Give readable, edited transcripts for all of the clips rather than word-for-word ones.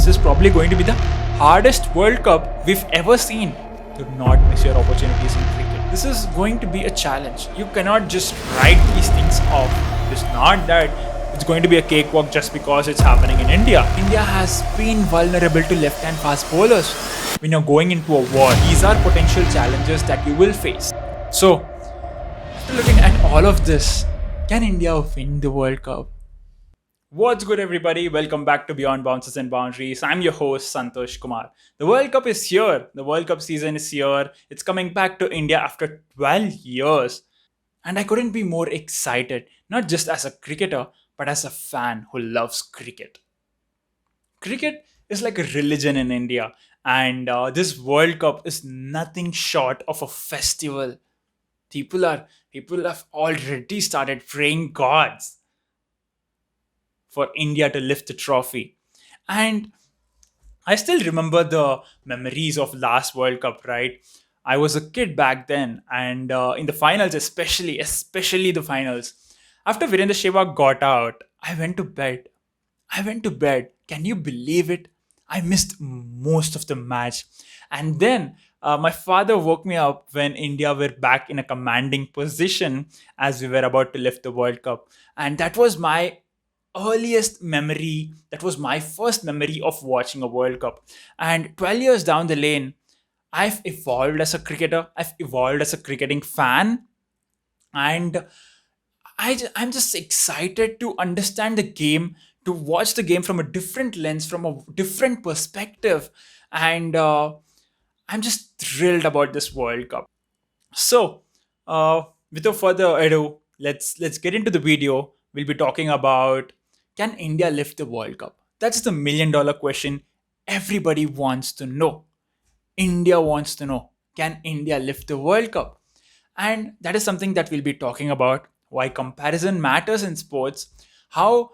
this is probably going to be the hardest World Cup we've ever seen. Do not miss your opportunities in cricket. This is going to be a challenge. You cannot just write these things off. It's not that it's going to be a cakewalk just because it's happening in India. India has been vulnerable to left-hand fast bowlers when you're going into a war. These are potential challenges that you will face. So, after looking at all of this, can India win the World Cup? What's good, everybody? Welcome back to Beyond Bounces and Boundaries. I'm your host, Santosh Kumar. The World Cup is here. The World Cup season is here. It's coming back to India after 12 years. And I couldn't be more excited, not just as a cricketer, but as a fan who loves cricket. Cricket is like a religion in India, and this World Cup is nothing short of a festival. People have already started praying gods for India to lift the trophy. And I still remember the memories of last World Cup, right? I was a kid back then, and in the finals, especially the finals, after Virendra Sehwag got out, I went to bed. I went to bed. Can you believe it? I missed most of the match. And then my father woke me up when India were back in a commanding position as we were about to lift the World Cup. And that was my earliest memory. That was my first memory of watching a World Cup. And 12 years down the lane, I've evolved as a cricketer. I've evolved as a cricketing fan. And I'm just excited to understand the game, to watch the game from a different lens, from a different perspective. And I'm just thrilled about this World Cup. So, without further ado, let's get into the video. We'll be talking about, can India lift the World Cup? That's the $1 million question everybody wants to know. India wants to know, can India lift the World Cup? And that is something that we'll be talking about, why comparison matters in sports, how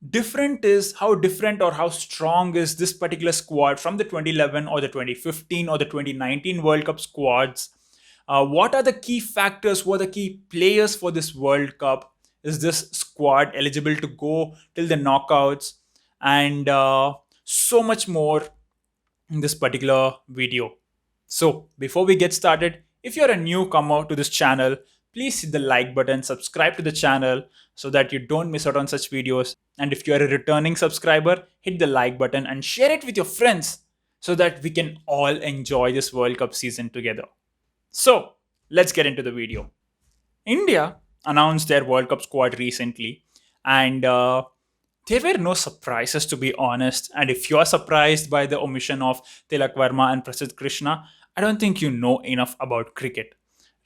different or how strong is this particular squad from the 2011 or the 2015 or the 2019 World Cup squads. What are the key factors? What are the key players for this World Cup? Is this squad eligible to go till the knockouts? And so much more in this particular video. So before we get started, if you're a newcomer to this channel, please hit the like button, subscribe to the channel so that you don't miss out on such videos. And if you're a returning subscriber, hit the like button and share it with your friends so that we can all enjoy this World Cup season together. So let's get into the video. India announced their World Cup squad recently, and there were no surprises, to be honest. And if you're surprised by the omission of Tilak Verma and Prasidh Krishna, I don't think you know enough about cricket,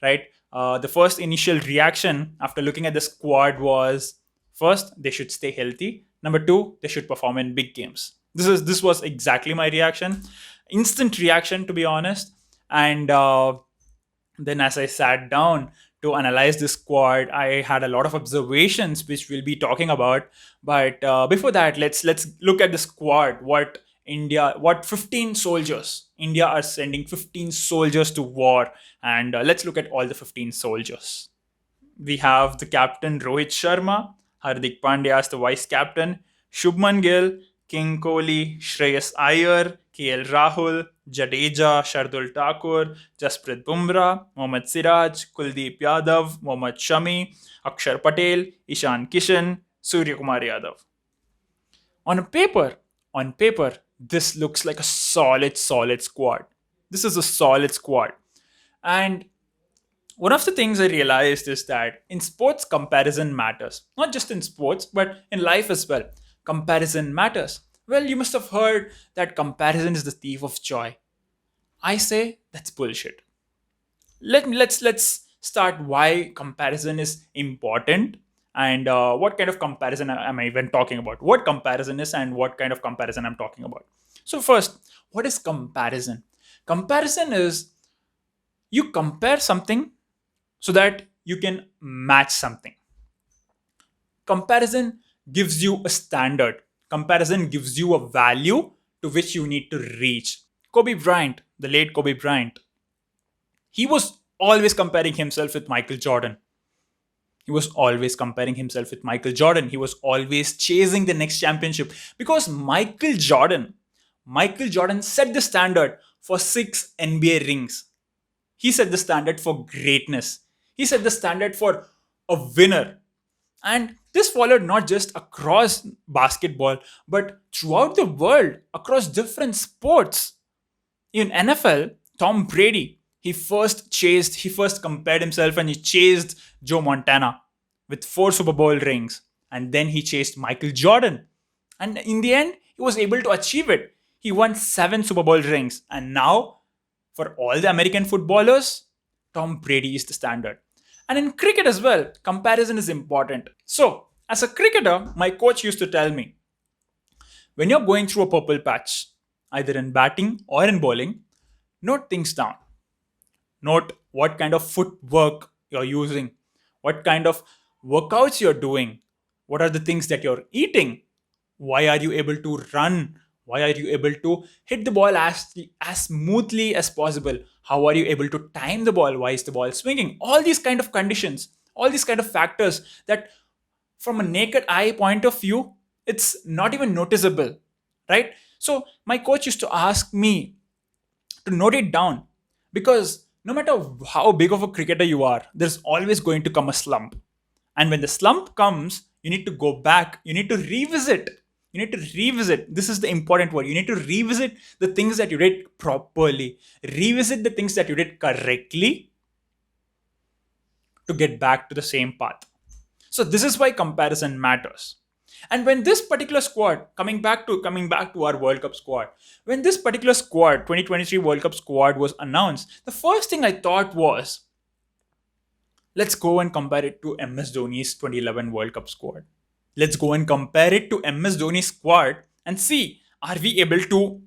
right? The first initial reaction after looking at the squad was, first, they should stay healthy. Number two, they should perform in big games. This was exactly my reaction, instant reaction, to be honest. And then as I sat down to analyze this squad, I had a lot of observations which we'll be talking about. But before that, let's look at the squad. What 15 soldiers? India are sending 15 soldiers to war, and let's look at all the 15 soldiers. We have the captain Rohit Sharma, Hardik Pandya as the vice captain, Shubman Gill, King Kohli, Shreyas Iyer, KL Rahul, Jadeja, Shardul Thakur, Jasprit Bumrah, Mohammad Siraj, Kuldeep Yadav, Mohammad Shami, Akshar Patel, Ishan Kishan, Surya Kumar Yadav. On paper, this looks like a solid squad. This is a solid squad. And one of the things I realized is that in sports, comparison matters. Not just in sports, but in life as well. Comparison matters. Well, you must have heard that comparison is the thief of joy. I say that's bullshit. Let's start why comparison is important, and what kind of comparison am I even talking about? What comparison is and what kind of comparison I'm talking about. So first, what is comparison? Comparison is you compare something so that you can match something. Comparison gives you a standard. Comparison gives you a value to which you need to reach. Kobe Bryant, the late Kobe Bryant, he was always comparing himself with Michael Jordan. He was always comparing himself with Michael Jordan. He was always chasing the next championship because Michael Jordan Michael Jordan set the standard for 6 NBA rings. He set the standard for greatness. He set the standard for a winner. And this followed not just across basketball, but throughout the world, across different sports. In NFL, Tom Brady, he first compared himself and he chased Joe Montana with 4 Super Bowl rings. And then he chased Michael Jordan. And in the end, he was able to achieve it. He won 7 Super Bowl rings. And now, for all the American footballers, Tom Brady is the standard. And in cricket as well, comparison is important. So, as a cricketer, my coach used to tell me, when you're going through a purple patch, either in batting or in bowling, note things down. Note what kind of footwork you're using, what kind of workouts you're doing, what are the things that you're eating, why are you able to run, why are you able to hit the ball as smoothly as possible, how are you able to time the ball, why is the ball swinging, all these kind of conditions, all these kind of factors that from a naked eye point of view, it's not even noticeable, right? So my coach used to ask me to note it down, because no matter how big of a cricketer you are, there's always going to come a slump. And when the slump comes, you need to go back, you need to revisit. You need to revisit. This is the important word. You need to revisit the things that you did properly, revisit the things that you did correctly to get back to the same path. So this is why comparison matters. And when this particular squad, coming back to our World Cup squad, when this particular squad, 2023 World Cup squad was announced, the first thing I thought was, let's go and compare it to MS Dhoni's 2011 World Cup squad. Let's go and compare it to MS Dhoni's squad and see, are we able to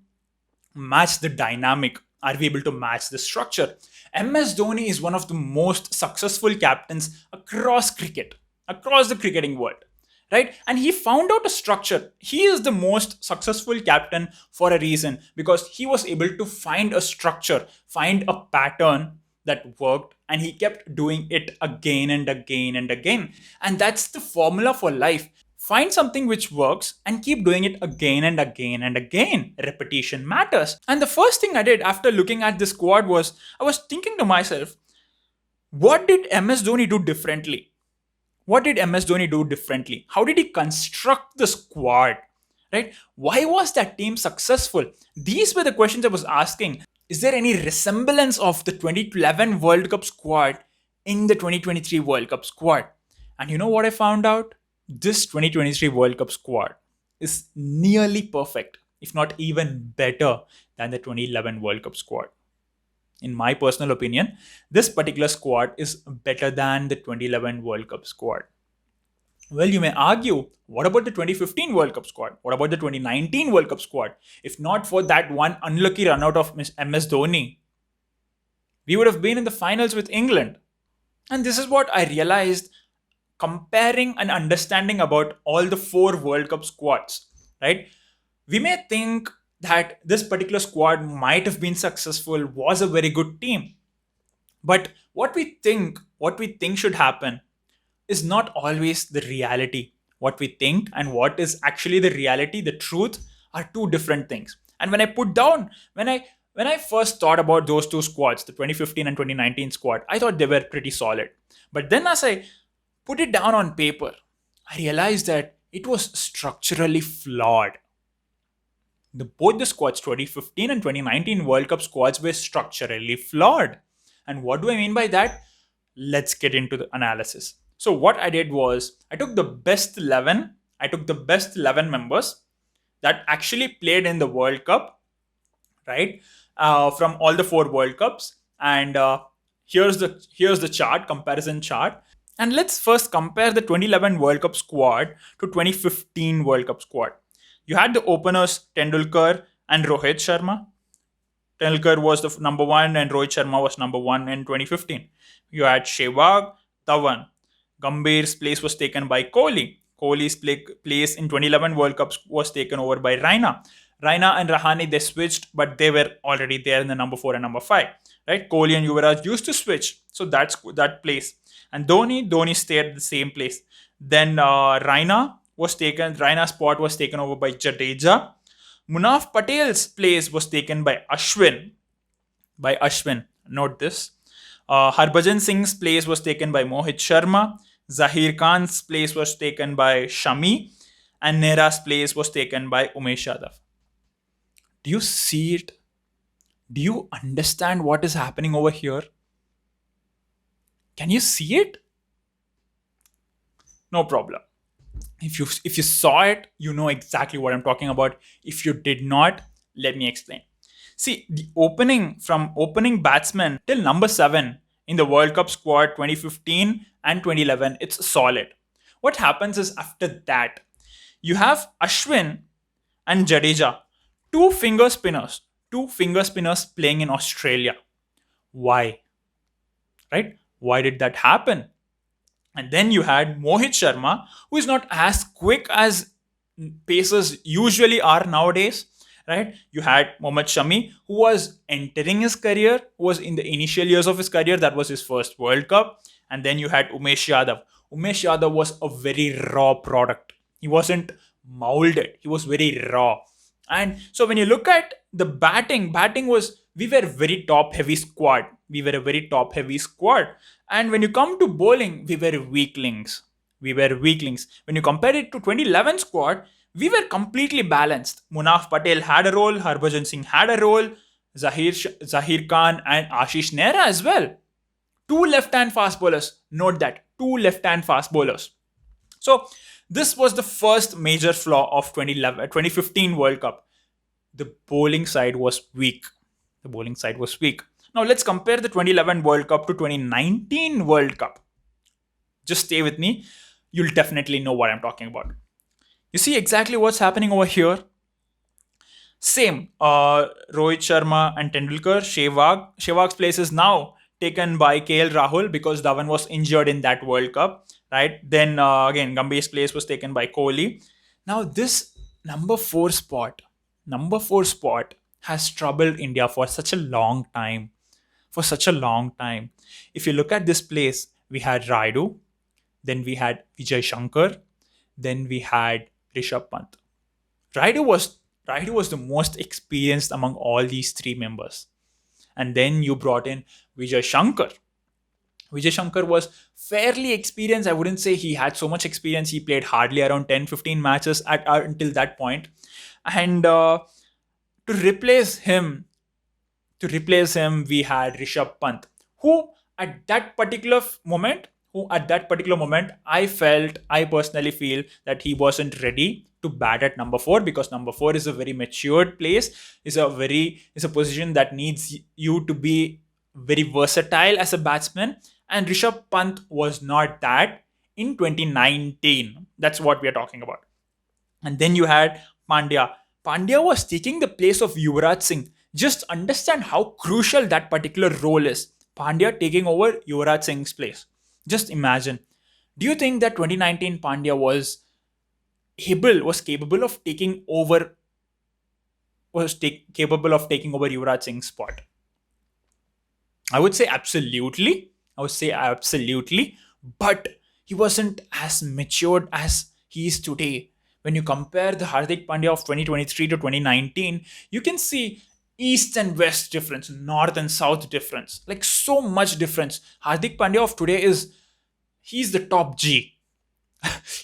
match the dynamic? Are we able to match the structure? MS Dhoni is one of the most successful captains across cricket, across the cricketing world, right? And he found out a structure. He is the most successful captain for a reason, because he was able to find a structure, find a pattern that worked, and he kept doing it again and again and again. And that's the formula for life. Find something which works and keep doing it again and again and again. Repetition matters. And the first thing I did after looking at this squad was, I was thinking to myself, what did MS Dhoni do differently? What did MS Dhoni do differently? How did he construct the squad? Right? Why was that team successful? These were the questions I was asking. Is there any resemblance of the 2011 World Cup squad in the 2023 World Cup squad? And you know what I found out? This 2023 World Cup squad is nearly perfect, if not even better than the 2011 World Cup squad. In my personal opinion, this particular squad is better than the 2011 World Cup squad. Well, you may argue, what about the 2015 World Cup squad? What about the 2019 World Cup squad? If not for that one unlucky run out of MS Dhoni, we would have been in the finals with England. And this is what I realized comparing and understanding about all the 4 World Cup squads, right? We may think that this particular squad might have been successful, was a very good team. But what we think should happen is not always the reality. What we think and what is actually the reality, the truth, are two different things. And when I first thought about those 2 squads, the 2015 and 2019 squad, I thought they were pretty solid. But then as I put it down on paper, I realized that it was structurally flawed. Both the squads, 2015 and 2019 World Cup squads, were structurally flawed. And what do I mean by that? Let's get into the analysis. So what I did was, I took the best 11 members that actually played in the World Cup, right? From all the 4 World Cups. And here's the chart, comparison chart. And let's first compare the 2011 World Cup squad to 2015 World Cup squad. You had the openers Tendulkar and Rohit Sharma. Tendulkar was the number 1 and Rohit Sharma was number 1 in 2015. You had Sehwag, Dhawan. Gambhir's place was taken by Kohli. Kohli's place in 2011 World Cup was taken over by Raina. Raina and Rahane, they switched, but they were already there in the number 4 and number 5. Right? Kohli and Yuvraj used to switch. So that's that place. And Dhoni stayed at the same place. Then Raina's spot was taken over by Jadeja. Munaf Patel's place was taken by Ashwin. By Ashwin, note this. Harbhajan Singh's place was taken by Mohit Sharma. Zahir Khan's place was taken by Shami. And Nehra's place was taken by Umesh Yadav. Do you see it? Do you understand what is happening over here? Can you see it? No problem. If you saw it, you know exactly what I'm talking about. If you did not, let me explain. See, the opening batsman till number 7 in the World Cup squad 2015 and 2011, it's solid. What happens is after that, you have Ashwin and Jadeja, two finger spinners playing in Australia. Why? Right? Why did that happen? And then you had Mohit Sharma, who is not as quick as pacers usually are nowadays. Right? You had Mohammad Shami, who was entering his career, who was in the initial years of his career. That was his first World Cup. And then you had Umesh Yadav. Umesh Yadav was a very raw product. He wasn't molded. He was very raw. And so when you look at the batting was, we were a very top heavy squad. And when you come to bowling, we were weaklings. When you compare it to 2011 squad, we were completely balanced. Munaf Patel had a role, Harbhajan Singh had a role, Zahir Khan and Ashish Nehra as well. Two left-hand fast bowlers. Note that. Two left-hand fast bowlers. So this was the first major flaw of 2015 World Cup. The bowling side was weak. Now let's compare the 2011 World Cup to 2019 World Cup. Just stay with me. You'll definitely know what I'm talking about. You see exactly what's happening over here? Same. Rohit Sharma and Tendulkar, Sehwag's place is now taken by KL Rahul because Dhawan was injured in that World Cup. Right? Then again, Gambhir's place was taken by Kohli. Now this number 4 spot has troubled India for such a long time. If you look at this place, we had Raidu, then we had Vijay Shankar, then we had Rishabh Pant. Raidu was the most experienced among all these 3 members. And then you brought in Vijay Shankar. Vijay Shankar was fairly experienced. I wouldn't say he had so much experience. He played hardly around 10-15 matches until that point. And to replace him, we had Rishabh Pant, who at that particular moment, I personally feel that he wasn't ready to bat at number 4, because number 4 is a very matured place, is a position that needs you to be very versatile as a batsman. And Rishabh Pant was not that in 2019. That's what we are talking about. And then you had Pandya. Pandya was taking the place of Yuvraj Singh. Just understand how crucial that particular role is. Pandya taking over Yuvraj Singh's place. Just imagine. Do you think that 2019 Pandya was capable of taking over Yuvraj Singh's spot? I would say absolutely. But he wasn't as matured as he is today. When you compare the Hardik Pandya of 2023 to 2019, you can see east and west difference, north and south difference, like so much difference. Hardik Pandya of today he's the top G.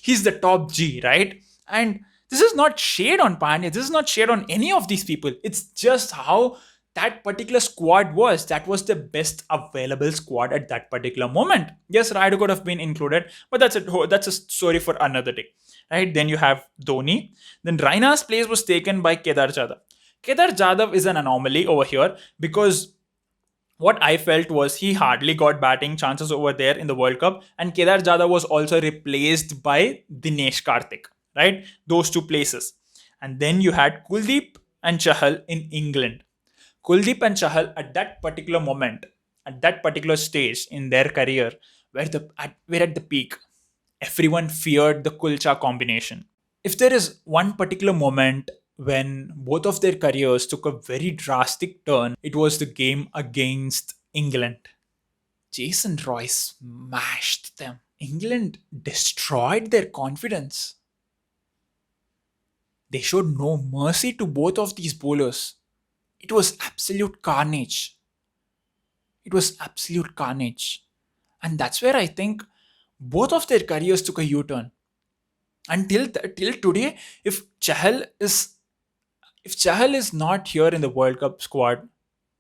He's the top G, right? And this is not shade on Pandya. This is not shade on any of these people. It's just how that particular squad was. That was the best available squad at that particular moment. Yes, Raidu could have been included, but that's a story for another day. Right? Then you have Dhoni. Then Raina's place was taken by Kedar Jadhav. Kedar Jadhav is an anomaly over here because what I felt was he hardly got batting chances over there in the World Cup, and Kedar Jadhav was also replaced by Dinesh Karthik. Right? Those 2 places. And then you had Kuldeep and Chahal in England. Kuldeep and Chahal at that particular moment, at that particular stage in their career, were at the peak. Everyone feared the Kulcha combination. If there is one particular moment when both of their careers took a very drastic turn, it was the game against England. Jason Roy smashed them. England destroyed their confidence. They showed no mercy to both of these bowlers. It was absolute carnage. It was absolute carnage. And that's where I think both of their careers took a U-turn. Until till today, if Chahal is not here in the World Cup squad,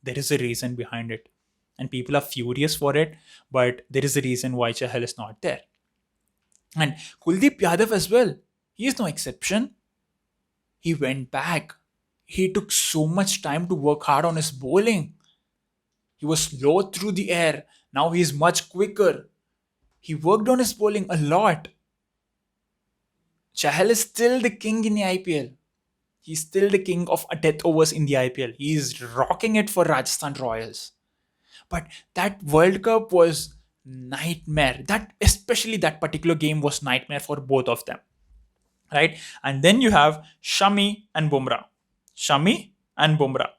there is a reason behind it. And people are furious for it, but there is a reason why Chahal is not there. And Kuldeep Yadav as well. He is no exception. He went back. He took so much time to work hard on his bowling. He was slow through the air. Now he is much quicker. He worked on his bowling a lot. Chahal is still the king in the IPL. He's still the king of death overs in the IPL. He is rocking it for Rajasthan Royals. But that World Cup was nightmare. That especially that particular game was nightmare for both of them. Right? And then you have Shami and Bumrah. Shami and Bumrah.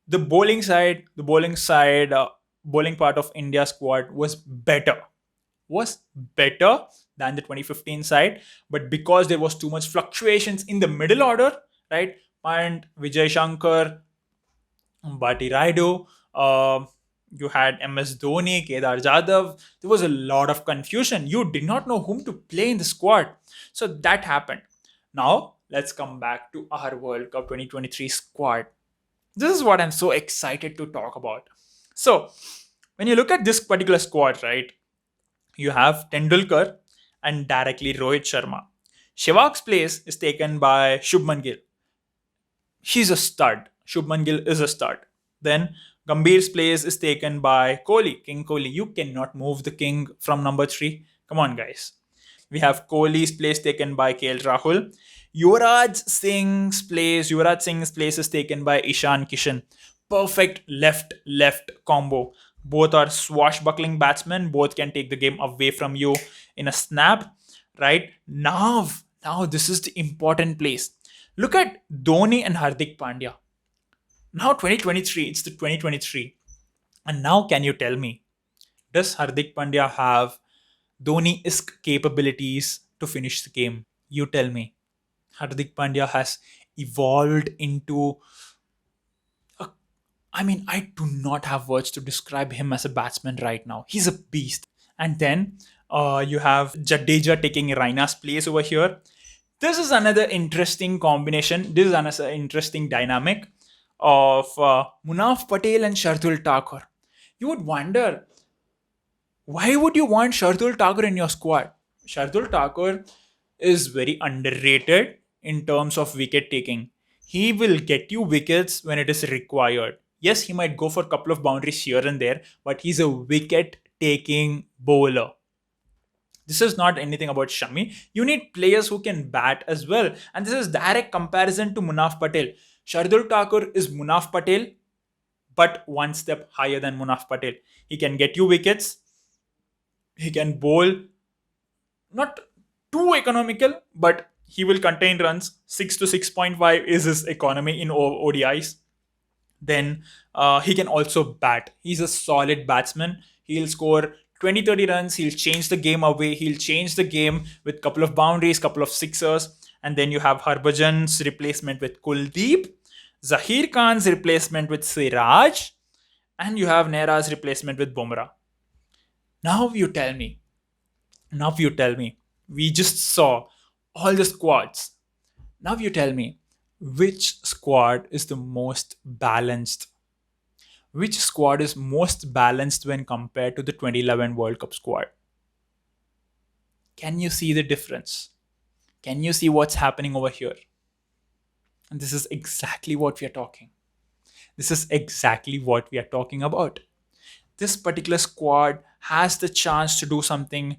Bowling part of India squad was better than the 2015 side, but because there was too much fluctuations in the middle order, right? And Vijay Shankar, Bati Raidu, you had MS Dhoni, Kedar Jadhav. There was a lot of confusion. You did not know whom to play in the squad. So that happened. Now, let's come back to our World Cup 2023 squad. This is what I'm so excited to talk about. So, when you look at this particular squad, right, you have Tendulkar and directly Rohit Sharma. Sehwag's place is taken by Shubman Gill. He's a stud. Shubman Gill is a stud. Then Gambhir's place is taken by Kohli, King Kohli. You cannot move the king from number 3. Come on, guys. We have Kohli's place taken by KL Rahul. Yuvraj Singh's place is taken by Ishan Kishan. Perfect left combo. Both are swashbuckling batsmen. Both can take the game away from you in a snap. Right? Now this is the important place. Look at Dhoni and Hardik Pandya. Now 2023, it's the 2023. And now can you tell me, does Hardik Pandya have Dhoni-esque capabilities to finish the game? You tell me. Hardik Pandya has evolved into I do not have words to describe him as a batsman right now. He's a beast. And then you have Jadeja taking Raina's place over here. This is another interesting combination. This is another interesting dynamic of Munaf Patel and Shardul Thakur. You would wonder, why would you want Shardul Thakur in your squad? Shardul Thakur is very underrated in terms of wicket taking. He will get you wickets when it is required. Yes, he might go for a couple of boundaries here and there, but he's a wicket-taking bowler. This is not anything about Shami. You need players who can bat as well. And this is direct comparison to Munaf Patel. Shardul Thakur is Munaf Patel, but one step higher than Munaf Patel. He can get you wickets. He can bowl. Not too economical, but he will contain runs. 6 to 6.5 is his economy in ODIs. Then he can also bat. He's a solid batsman. He'll score 20-30 runs. He'll change the game away. He'll change the game with a couple of boundaries, couple of sixers. And then you have Harbhajan's replacement with Kuldeep, Zahir Khan's replacement with Siraj, and you have Nehra's replacement with Bumrah. Now you tell me. We just saw all the squads. Now you tell me, which squad is the most balanced? Which squad is most balanced when compared to the 2011 World Cup squad? Can you see the difference? Can you see what's happening over here? And this is exactly what we are talking. This is exactly what we are talking about. This particular squad has the chance to do something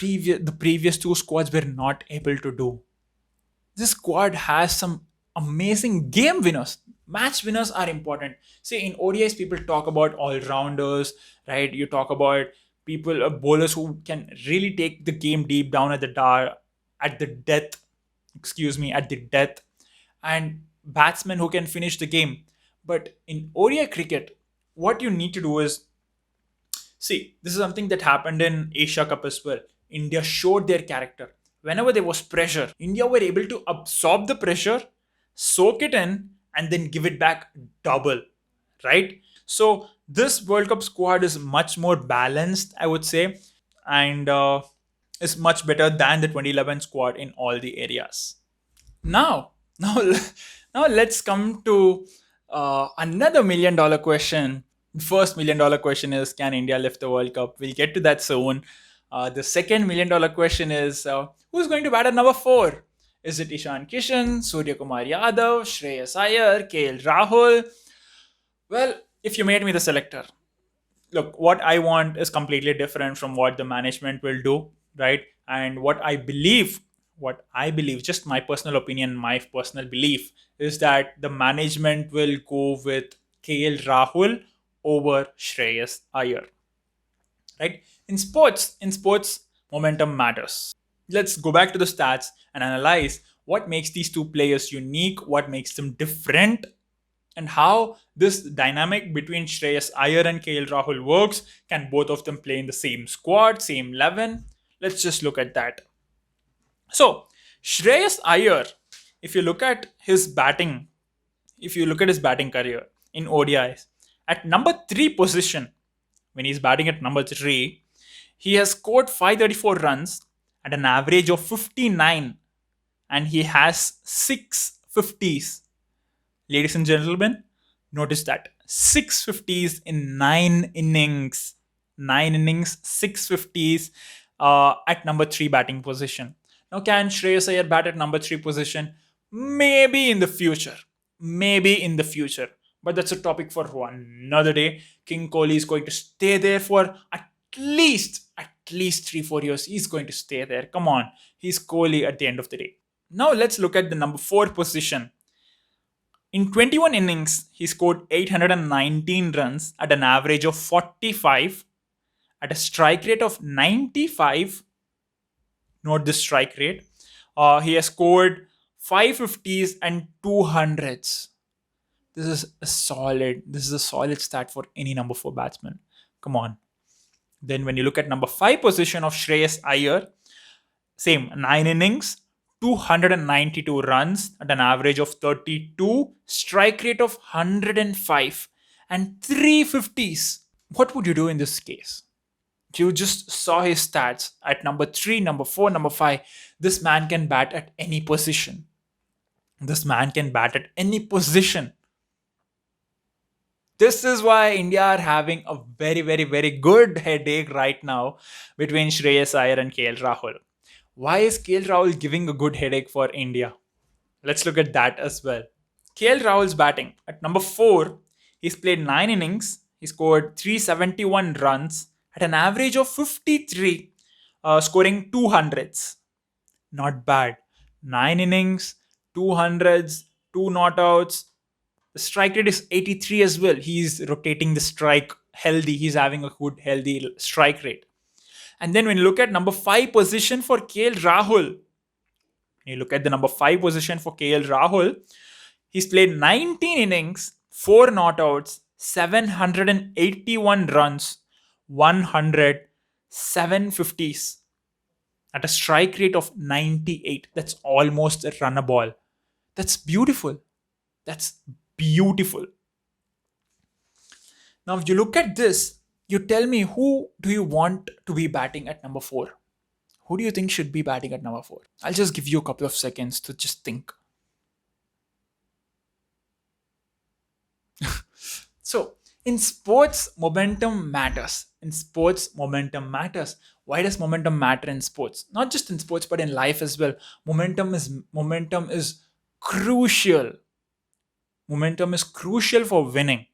the previous two squads were not able to do. This squad has some amazing game winners. Match winners are important. See, in ODIs, people talk about all-rounders, right? You talk about people, bowlers who can really take the game deep down at the death, and batsmen who can finish the game. But in ODI cricket, what you need to do is, see, this is something that happened in Asia Cup as well. India showed their character. Whenever there was pressure, India were able to absorb the pressure, soak it in, and then give it back double, right? So this World Cup squad is much more balanced, I would say, and is much better than the 2011 squad in all the areas. Now, now, now let's come to another $1 million question. The first $1 million question is, can India lift the World Cup? We'll get to that soon. The second $1 million question is, who's going to bat at number four? Is it Ishan Kishan, Surya Kumar Yadav, Shreyas Iyer, KL Rahul? Well, if you made me the selector, look, what I want is completely different from what the management will do, right? And what I believe, just my personal opinion, my personal belief is that the management will go with KL Rahul over Shreyas Iyer, right? In sports, momentum matters. Let's go back to the stats and analyze what makes these two players unique, what makes them different, and how this dynamic between Shreyas Iyer and KL Rahul works. Can both of them play in the same squad, same 11? Let's just look at that. So, Shreyas Iyer, if you look at his batting, if you look at his batting career in ODIs, at number 3 position, when he's batting at number 3, he has scored 534 runs at an average of 59, and he has 650s. Ladies and gentlemen, notice that 650s in 9 innings. 9 innings, 650s at number 3 batting position. Now, can Shreyas Iyer bat at number 3 position? Maybe in the future. Maybe in the future. But that's a topic for another day. King Kohli is going to stay there for at least 3-4 years. He's going to stay there. Come on. He's Kohli at the end of the day. Now, let's look at the number 4 position. In 21 innings, he scored 819 runs at an average of 45, at a strike rate of 95. Note the strike rate. He has scored 550s and 200s. This is a solid stat for any number 4 batsman. Come on. Then when you look at number 5 position of Shreyas Iyer, same 9 innings, 292 runs at an average of 32, strike rate of 105, and 350s. What would you do in this case? You just saw his stats at number 3, number 4, number 5. This man can bat at any position. This man can bat at any position. This is why India are having a very, very, very good headache right now between Shreyas Iyer and KL Rahul. Why is KL Rahul giving a good headache for India? Let's look at that as well. KL Rahul's batting at number 4, he's played 9 innings, he scored 371 runs at an average of 53, scoring 200s. Not bad. 9 innings, 200s, 2 not outs. The strike rate is 83 as well. He's rotating the strike healthy. He's having a good, healthy strike rate. And then when you look at number 5 position for KL Rahul, he's played 19 innings, 4 not outs, 781 runs, 100, 750s at a strike rate of 98. That's almost a runner ball. That's beautiful. That's beautiful. Now, if you look at this, you tell me, who do you want to be batting at number 4? Who do you think should be batting at number 4? I'll just give you a couple of seconds to just think. So, in sports, momentum matters. Why does momentum matter in sports? Not just in sports, but in life as well. Momentum is crucial. Momentum is crucial for winning.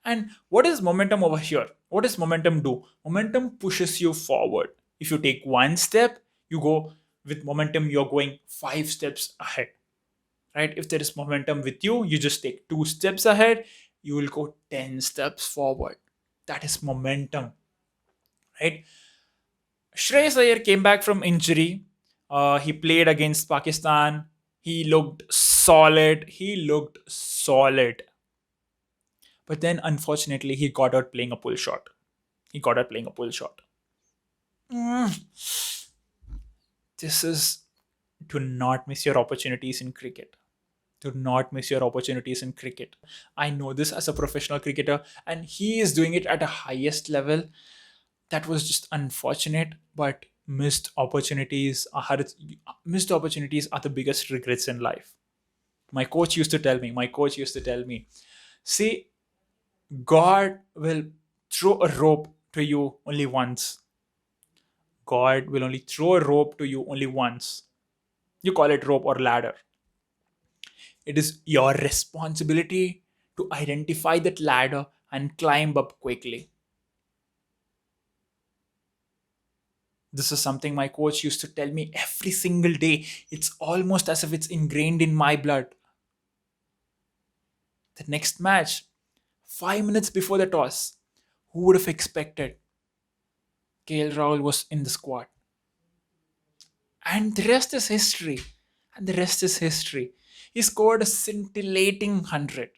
And what is momentum over here? What does momentum do? Momentum pushes you forward. If you take one step, you go with momentum, you're going 5 steps ahead. Right? If there is momentum with you, you just take 2 steps ahead, you will go 10 steps forward. That is momentum. Right? Shreyas Iyer came back from injury. He played against Pakistan. He looked solid. But then, unfortunately, he got out playing a pull shot. This is Do not miss your opportunities in cricket. Do not miss your opportunities in cricket. I know this as a professional cricketer, and he is doing it at a highest level. That was just unfortunate, but missed opportunities are the biggest regrets in life. My coach used to tell me, see, God will throw a rope to you only once. God will only throw a rope to you only once. You call it rope or ladder. It is your responsibility to identify that ladder and climb up quickly. This is something my coach used to tell me every single day. It's almost as if it's ingrained in my blood. The next match, 5 minutes before the toss, who would have expected KL Rahul was in the squad? And the rest is history. And the rest is history. He scored a scintillating 100.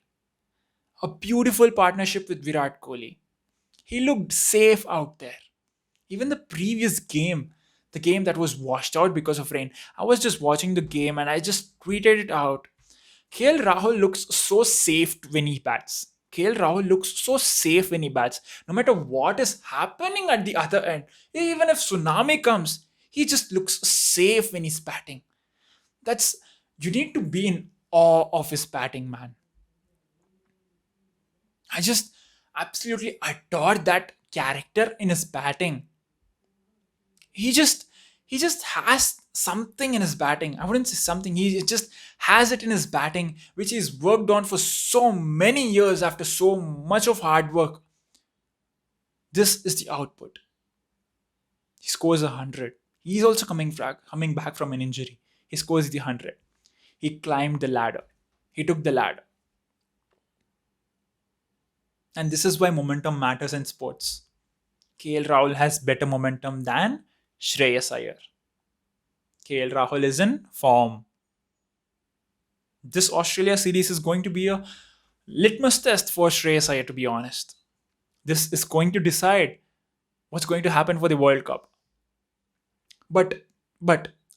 A beautiful partnership with Virat Kohli. He looked safe out there. Even the previous game, the game that was washed out because of rain, I was just watching the game and I just tweeted it out. KL Rahul looks so safe when he bats. KL Rahul looks so safe when he bats. No matter what is happening at the other end, even if tsunami comes, he just looks safe when he's batting. That's You need to be in awe of his batting, man. I just absolutely adore that character in his batting. He just he just has something in his batting. I wouldn't say something. He just has it in his batting, which he's worked on for so many years after so much of hard work. This is the output. He scores 100. He's also coming back from an injury. He scores the 100. He climbed the ladder. He took the ladder. And this is why momentum matters in sports. KL Rahul has better momentum than Shreyas Iyer. KL Rahul is in form. This Australia series is going to be a litmus test for Shreyas Iyer, to be honest. This is going to decide what's going to happen for the World Cup. But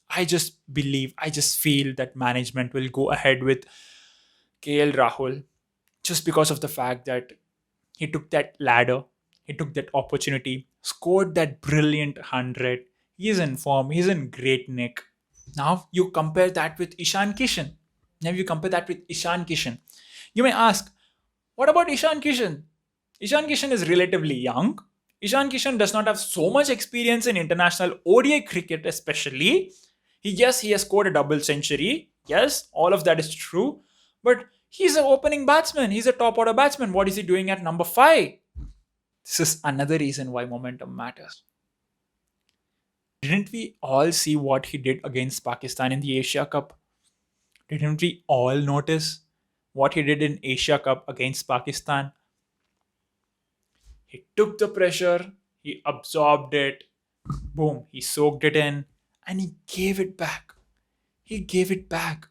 I just feel that management will go ahead with KL Rahul just because of the fact that he took that ladder, he took that opportunity, scored that brilliant 100. He's in form, he's in great nick. Now you compare that with Ishan Kishan. You may ask, what about Ishan Kishan? Ishan Kishan is relatively young. Ishan Kishan does not have so much experience in international ODI cricket, especially. Yes, he has scored a double century. Yes, all of that is true. But he's an opening batsman. He's a top order batsman. What is he doing at number 5? This is another reason why momentum matters. Didn't we all see what he did against Pakistan in the Asia Cup? Didn't we all notice what he did in Asia Cup against Pakistan? He took the pressure, he absorbed it, boom, he soaked it in, and he gave it back. He gave it back.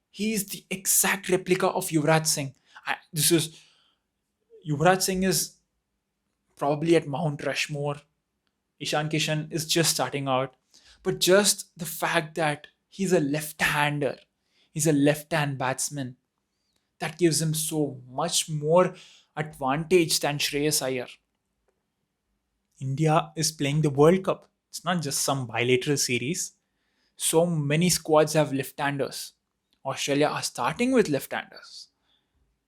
He is the exact replica of Yuvraj Singh. Yuvraj Singh is probably at Mount Rushmore. Ishan Kishan is just starting out. But just the fact that he's a left-hander, he's a left-hand batsman, that gives him so much more advantage than Shreyas Iyer. India is playing the World Cup. It's not just some bilateral series. So many squads have left-handers. Australia are starting with left-handers.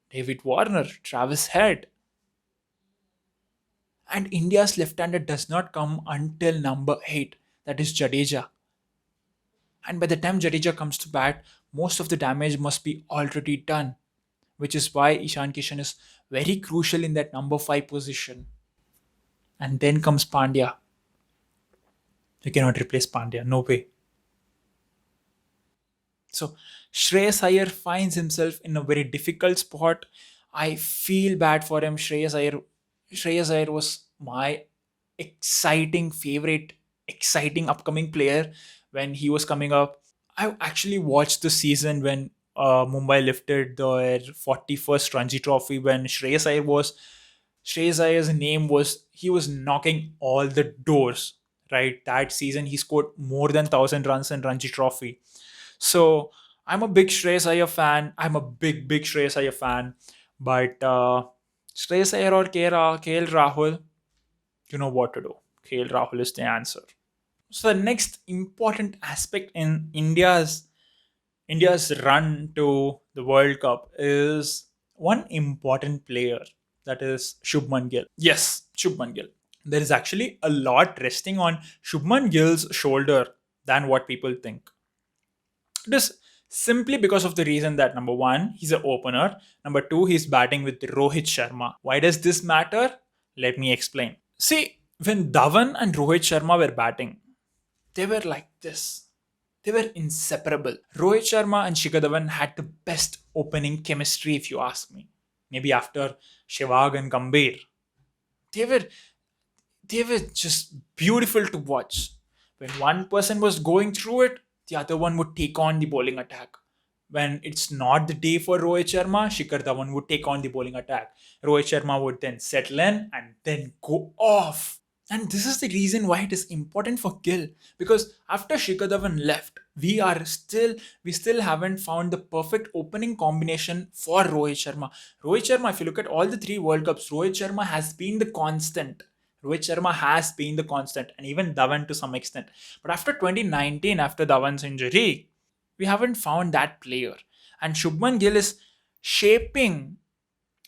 David Warner, Travis Head. And India's left-hander does not come until number 8, that is Jadeja. And by the time Jadeja comes to bat, most of the damage must be already done, which is why Ishan Kishan is very crucial in that number 5 position. And then comes Pandya. You cannot replace Pandya, no way. So Shreyas Iyer finds himself in a very difficult spot. I feel bad for him. Shreyas Iyer was my exciting upcoming player when he was coming up. I actually watched the season when Mumbai lifted their 41st Ranji Trophy when Shreyas Iyer's name was, he was knocking all the doors. right? That season he scored more than 1,000 runs in Ranji Trophy. So I'm a big Shreyas Iyer fan. I'm a big Shreyas Iyer fan. But Shreyas Iyer or KL Rahul, you know what to do. KL Rahul is the answer. So the next important aspect in India's run to the World Cup is one important player, that is Shubman Gill. Yes, Shubman Gill. There is actually a lot resting on Shubman Gill's shoulder than what people think. It is simply because of the reason that number one, he's an opener. Number two, he's batting with Rohit Sharma. Why does this matter? Let me explain. See, when Dhawan and Rohit Sharma were batting, they were like this. They were inseparable. Rohit Sharma and Shikhar Dhawan had the best opening chemistry, if you ask me. Maybe after Sehwag and Gambhir. They were they were just beautiful to watch. When one person was going through it, the other one would take on the bowling attack. When it's not the day for Rohit Sharma, Shikhar Dhawan would take on the bowling attack. Rohit Sharma would then settle in and then go off. And this is the reason why it is important for Gill, because after Shikhar Dhawan left, we still haven't found the perfect opening combination for Rohit Sharma. Rohit Sharma, if you look at all the three World Cups, Rohit Sharma has been the constant. Rohit Sharma has been the constant, and even Dhawan to some extent. But after 2019, after Dhawan's injury, we haven't found that player. And shaping,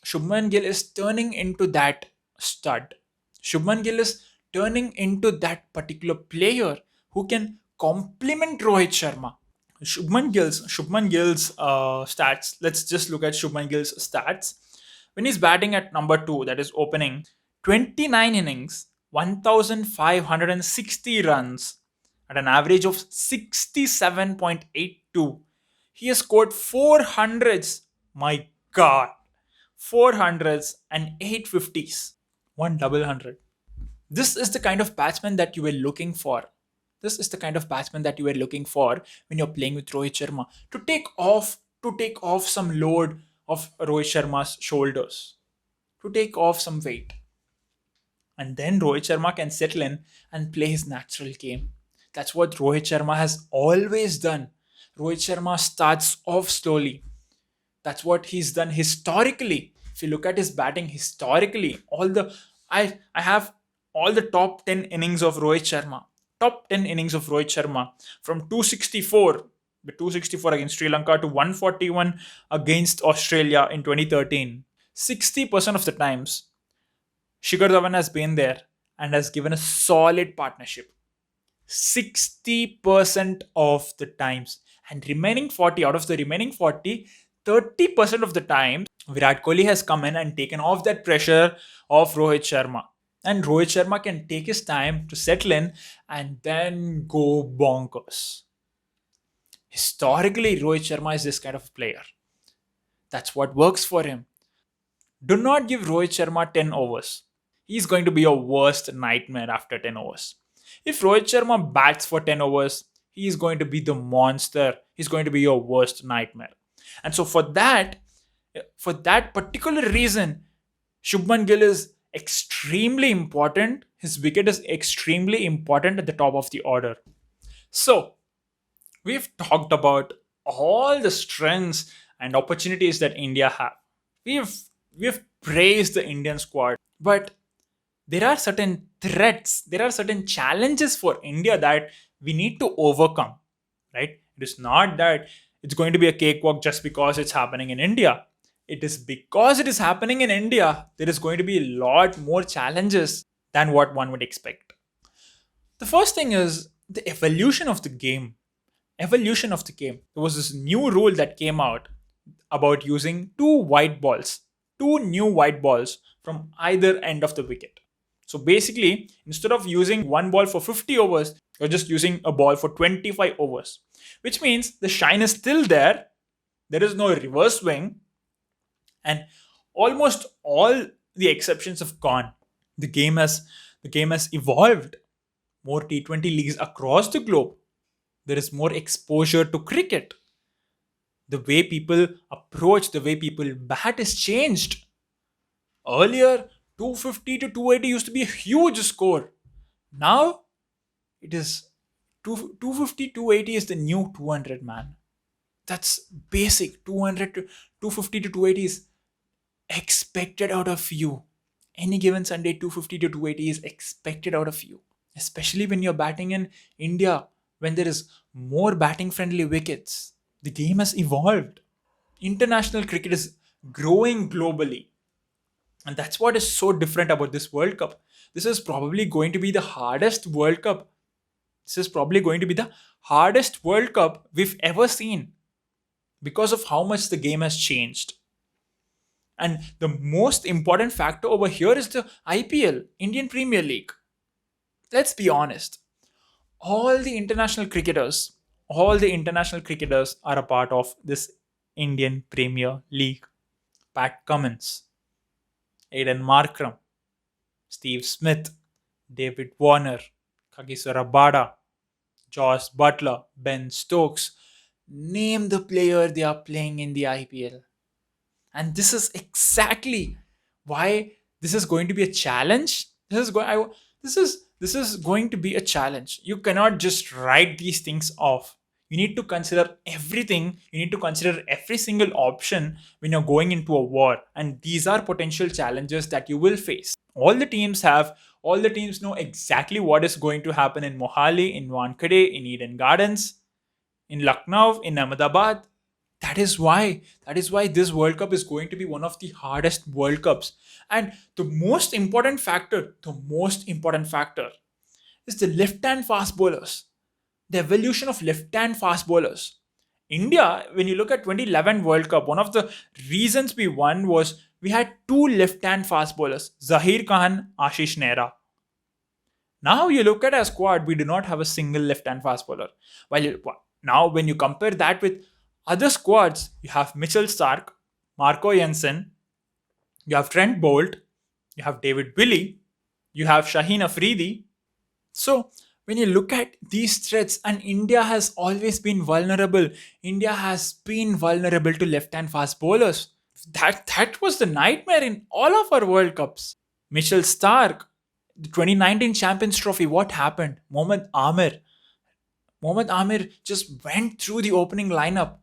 Shubman Gill is turning into that stud. Shubman Gill is turning into that particular player who can complement Rohit Sharma. Shubman Gill's stats. Let's just look at Shubman Gill's stats. When he's batting at number two, that is opening, 29 innings, 1,560 runs at an average of 67.82. He has scored 400s. My God. 400s and 850s. One double hundred. This is the kind of batsman that you were looking for. This is the kind of batsman that you were looking for when you're playing with Rohit Sharma. To take off some load of Rohit Sharma's shoulders. To take off some weight. And then Rohit Sharma can settle in and play his natural game. That's what Rohit Sharma has always done. Rohit Sharma starts off slowly. That's what he's done historically. If you look at his batting historically, I have all the top 10 innings of Rohit Sharma. Top 10 innings of Rohit Sharma from 264, the 264 against Sri Lanka to 141 against Australia in 2013. 60% of the times, Shikhar Dhawan has been there and has given a solid partnership. 60% of the times. And remaining 40, out of the remaining 40, 30% of the time, Virat Kohli has come in and taken off that pressure of Rohit Sharma. And Rohit Sharma can take his time to settle in and then go bonkers. Historically, Rohit Sharma is this kind of player. That's what works for him. Do not give Rohit Sharma 10 overs. He's going to be your worst nightmare after 10 overs. If Rohit Sharma bats for 10 overs, he is going to be the monster. He's going to be your worst nightmare. And so for that particular reason, Shubman Gill is extremely important. His wicket is extremely important at the top of the order. So we've talked about all the strengths and opportunities that India have. We've praised the Indian squad, but there are certain threats, there are certain challenges for India that we need to overcome, right? It is not that it's going to be a cakewalk just because it's happening in India. It is because it is happening in India, there is going to be a lot more challenges than what one would expect. The first thing is the evolution of the game. Evolution of the game. There was this new rule that came out about using two new white balls from either end of the wicket. So basically, instead of using one ball for 50 overs, you're just using a ball for 25 overs, which means the shine is still there. There is no reverse swing, and almost all the exceptions have gone. The game has evolved. More T20 leagues across the globe. There is more exposure to cricket. The way people approach, the way people bat is changed. Earlier, 250 to 280 used to be a huge score. Now, It is 250, 280 is the new 200, man. That's basic. 200 to 250 to 280 is expected out of you. Any given Sunday, 250 to 280 is expected out of you. Especially when you're batting in India, when there is more batting friendly wickets. The game has evolved. International cricket is growing globally. And that's what is so different about this World Cup. This is probably going to be the hardest World Cup. This is probably going to be the hardest World Cup we've ever seen because of how much the game has changed. And the most important factor over here is the IPL, Indian Premier League. Let's be honest. All the international cricketers, all the international cricketers are a part of this Indian Premier League. Pat Cummins, Aiden Markram, Steve Smith, David Warner, Kagiswara Bada, Josh Butler, Ben Stokes. Name the player they are playing in the IPL. And this is exactly why this is going to be a challenge. This is going to be a challenge. You cannot just write these things off. You need to consider everything. You need to consider every single option when you're going into a war. And these are potential challenges that you will face. All the teams know exactly what is going to happen in Mohali, in Wankhede, in Eden Gardens, in Lucknow, in Ahmedabad. That is why this World Cup is going to be one of the hardest World Cups. And the most important factor is the left-hand fast bowlers. The evolution of left-hand fast bowlers. India, when you look at 2011 World Cup, one of the reasons we won was we had two left-hand fast bowlers, Zahir Khan, Ashish Nehra. Now you look at our squad, we do not have a single left-hand fast bowler. Now when you compare that with other squads, you have Mitchell Stark, Marco Jensen, you have Trent Bolt, you have David Willey, you have Shaheen Afridi. So when you look at these threats, and India has always been vulnerable. India has been vulnerable to left-hand fast bowlers. That was the nightmare in all of our World Cups. Mitchell Stark, the 2019 Champions Trophy, what happened? Mohammad Amir just went through the opening lineup.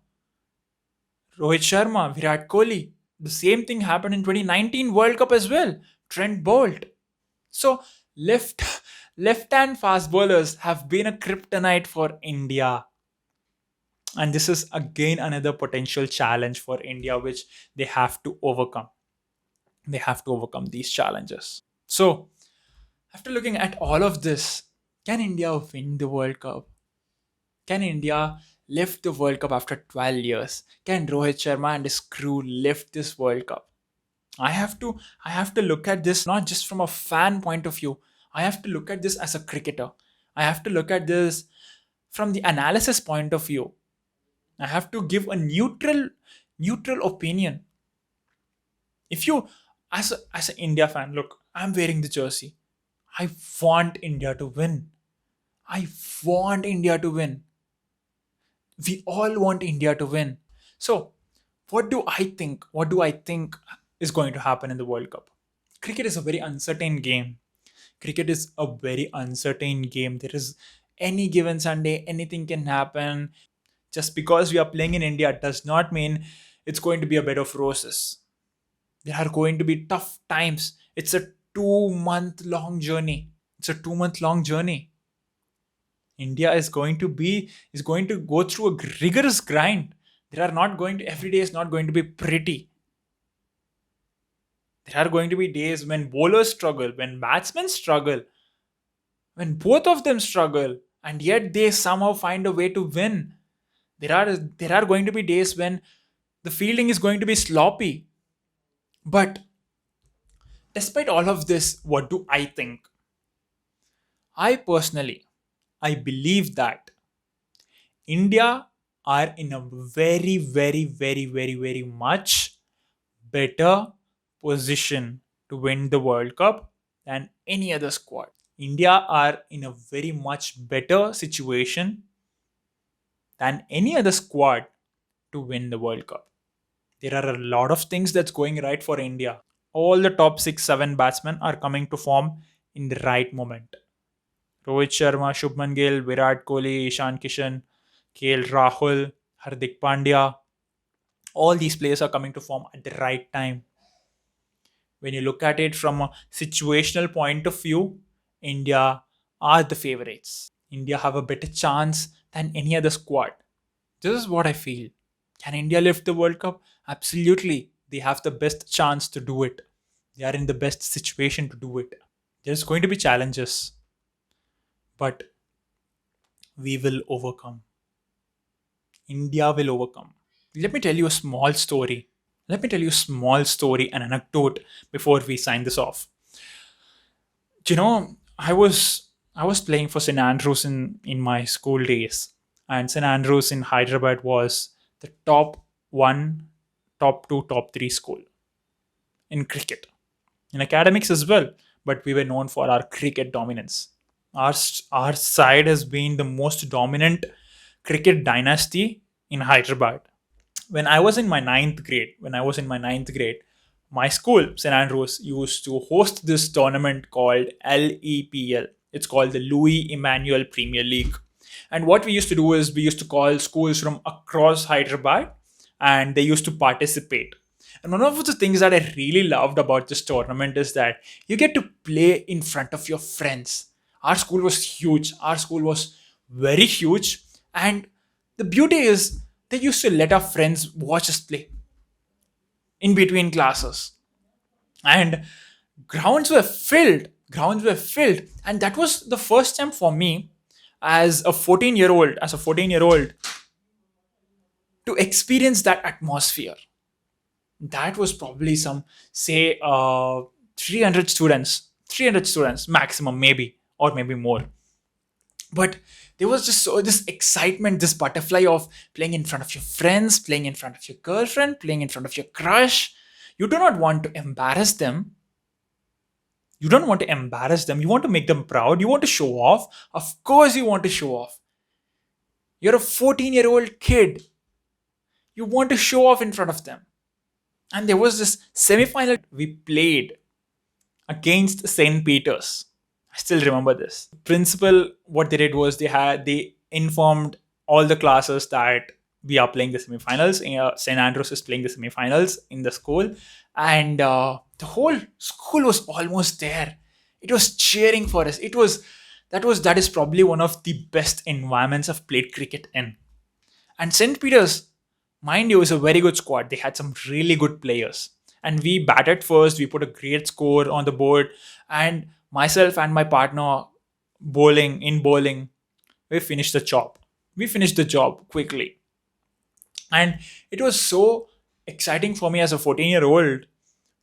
Rohit Sharma, Virat Kohli. The same thing happened in 2019 World Cup as well. Trent Bolt. So left-hand fast bowlers have been a kryptonite for India. And this is again another potential challenge for India, which they have to overcome. They have to overcome these challenges. So, after looking at all of this, can India win the World Cup? Can India lift the World Cup after 12 years? Can Rohit Sharma and his crew lift this World Cup? I have to look at this not just from a fan point of view. I have to look at this as a cricketer. I have to look at this from the analysis point of view. I have to give a neutral opinion. If you, as an India fan, look, I'm wearing the jersey. I want India to win. I want India to win. We all want India to win. So, what do I think? What do I think is going to happen in the World Cup? Cricket is a very uncertain game. Cricket is a very uncertain game. There is any given Sunday, anything can happen. Just because we are playing in India does not mean it's going to be a bed of roses. There are going to be tough times. It's a 2-month long journey. India is going to go through a rigorous grind. Every day is not going to be pretty. There are going to be days when bowlers struggle, when batsmen struggle, when both of them struggle, and yet they somehow find a way to win. There are going to be days when the fielding is going to be sloppy. But despite all of this, what do I think? I believe that India are in a very, very, very, very, very much better position to win the World Cup than any other squad. India are in a very much better situation than any other squad to win the World Cup. There are a lot of things that's going right for India. All the top 6, 7 batsmen are coming to form in the right moment. Rohit Sharma, Shubman Gill, Virat Kohli, Ishan Kishan, KL Rahul, Hardik Pandya. All these players are coming to form at the right time. When you look at it from a situational point of view, India are the favorites. India have a better chance than any other squad. This is what I feel. Can India lift the World Cup? Absolutely. They have the best chance to do it. They are in the best situation to do it. There's going to be challenges, but we will overcome. India will overcome. Let me tell you a small story. Let me tell you a small story, an anecdote before we sign this off. You know, I was playing for St Andrews in my school days, and St Andrews in Hyderabad was the top one, top two, top three school in cricket, in academics as well. But we were known for our cricket dominance. Our side has been the most dominant cricket dynasty in Hyderabad. When I was in my ninth grade, my school, St. Andrews, used to host this tournament called LEPL. It's called the Louis Emmanuel Premier League. And what we used to do is we used to call schools from across Hyderabad and they used to participate. And one of the things that I really loved about this tournament is that you get to play in front of your friends. Our school was huge. Our school was very huge. And the beauty is they used to let our friends watch us play in between classes. And grounds were filled. And that was the first time for me as a 14-year old to experience that atmosphere. That was probably some, say, 300 students maximum, maybe, or maybe more. But there was just so this excitement, this butterfly of playing in front of your friends, playing in front of your girlfriend, playing in front of your crush. You do not want to embarrass them. You don't want to embarrass them. You want to make them proud. You want to show off. Of course, you want to show off. You're a 14-year-old kid. You want to show off in front of them. And there was this semi-final we played against St. Peter's. I still remember this. Principal, what they did was they informed all the classes that we are playing the semifinals. St. Andrews is playing the semifinals in the school, and the whole school was almost there. It was cheering for us. That is probably one of the best environments I've played cricket in. And St. Peter's, mind you, is a very good squad. They had some really good players. And we batted first. We put a great score on the board. And myself and my partner bowling, we finished the job. We finished the job quickly. And it was so exciting for me as a 14-year-old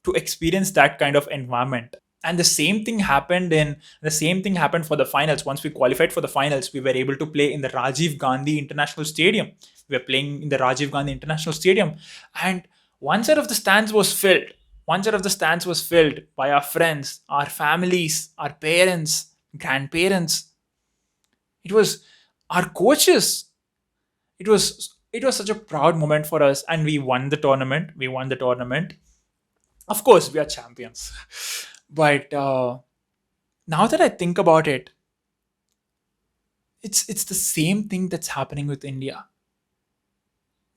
to experience that kind of environment. And the same thing happened for the finals. Once we qualified for the finals, we were able to play in the Rajiv Gandhi International Stadium. We were playing in the Rajiv Gandhi International Stadium, and one side of the stands was filled. One side of the stands was filled by our friends, our families, our parents, grandparents. It was our coaches. It was such a proud moment for us, and we won the tournament. We won the tournament. Of course, we are champions. But now that I think about it, it's the same thing that's happening with India.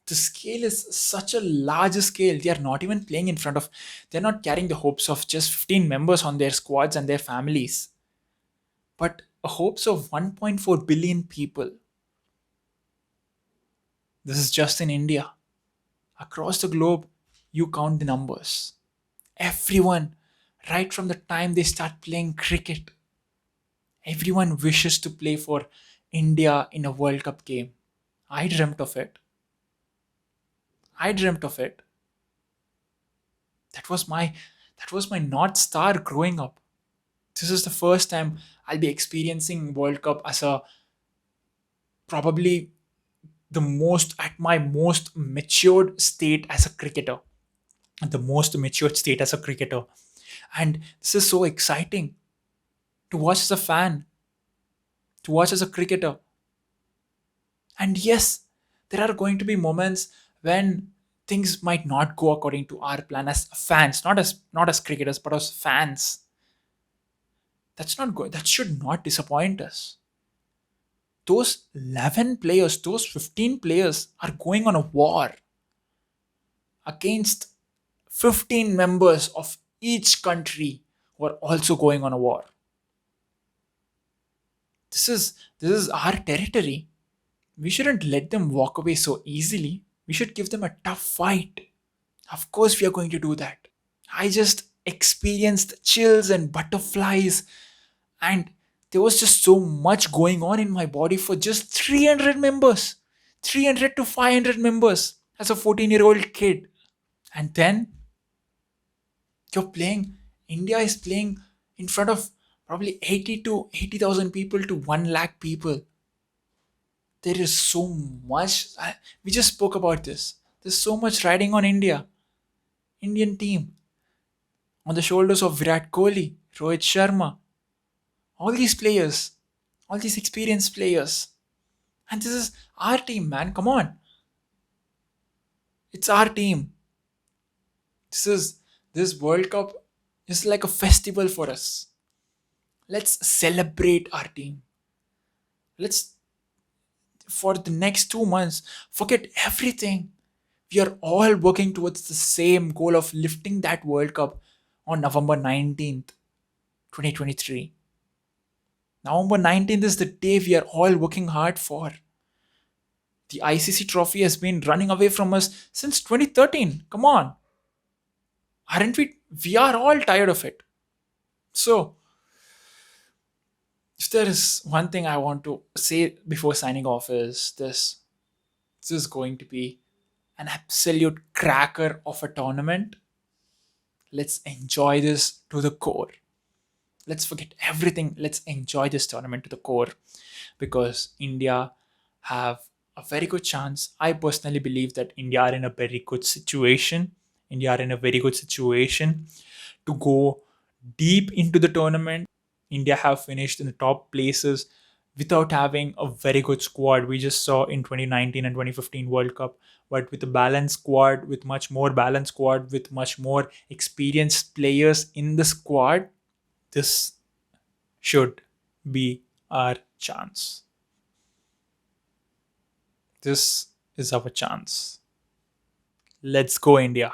The scale is such a large scale. They are not even playing in front of, they're not carrying the hopes of just 15 members on their squads and their families, but hopes of 1.4 billion people. This is just in India. Across the globe, you count the numbers. Everyone, right from the time they start playing cricket, everyone wishes to play for India in a World Cup game. I dreamt of it. I dreamt of it. That was my North Star growing up. This is the first time I'll be experiencing World Cup as a probably the most at my most matured state as a cricketer. The most matured state as a cricketer. And this is so exciting to watch as a fan, to watch as a cricketer. And yes, there are going to be moments when things might not go according to our plan as fans, not as cricketers, but as fans. That's not good. That should not disappoint us. Those 11 players, those 15 players are going on a war against 15 members of each country who are also going on a war. This is our territory. We shouldn't let them walk away so easily. We should give them a tough fight. Of course, we are going to do that. I just experienced chills and butterflies, and there was just so much going on in my body for just 300 members, 300 to 500 members as a 14-year-old kid. And then you're playing, India is playing in front of probably 80 to 80,000 people to 1 lakh people. There is so much. We just spoke about this. There's so much riding on India, Indian team, on the shoulders of Virat Kohli, Rohit Sharma, all these players, all these experienced players. And this is our team, man. Come on. It's our team. This World Cup is like a festival for us. Let's celebrate our team. Let's, for the next 2 months, forget everything. We are all working towards the same goal of lifting that World Cup on November 19th, 2023. November 19th is the day we are all working hard for. The ICC trophy has been running away from us since 2013. Come on. Aren't we? We are all tired of it. So, if there is one thing I want to say before signing off, is this. This is going to be an absolute cracker of a tournament. Let's enjoy this to the core. Let's forget everything. Let's enjoy this tournament to the core, because India have a very good chance. I personally believe that India are in a very good situation. India are in a very good situation to go deep into the tournament. India have finished in the top places without having a very good squad. We just saw in 2019 and 2015 World Cup, but with a balanced squad, with much more balanced squad, with much more experienced players in the squad, this should be our chance. This is our chance. Let's go, India.